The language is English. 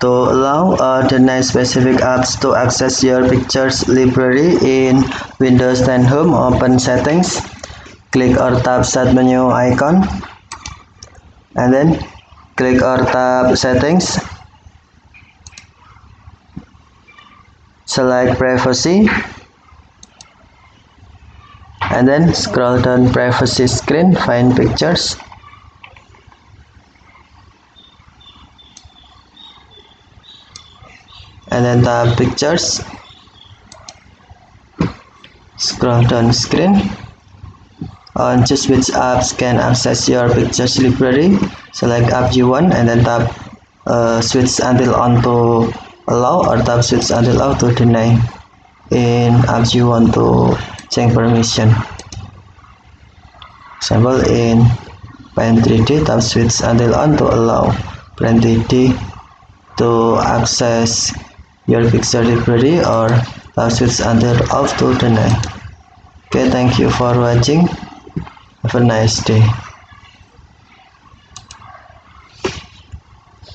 To allow the specific apps to access your pictures library in Windows 10 Home, open Settings, click or tap Start menu icon, and then click or tap Settings, select Privacy, and then scroll down Privacy screen, find Pictures, and then tap Pictures, scroll down screen, choose which apps can access your pictures library, select app you want, and then tap switch until on to allow, or tap switch until off to deny in apps you want to change permission. Example, in Paint 3D, tap switch until on to allow Paint 3D to access your picture library, or tap switch until off to deny. Okay, thank you for watching. Have a nice day.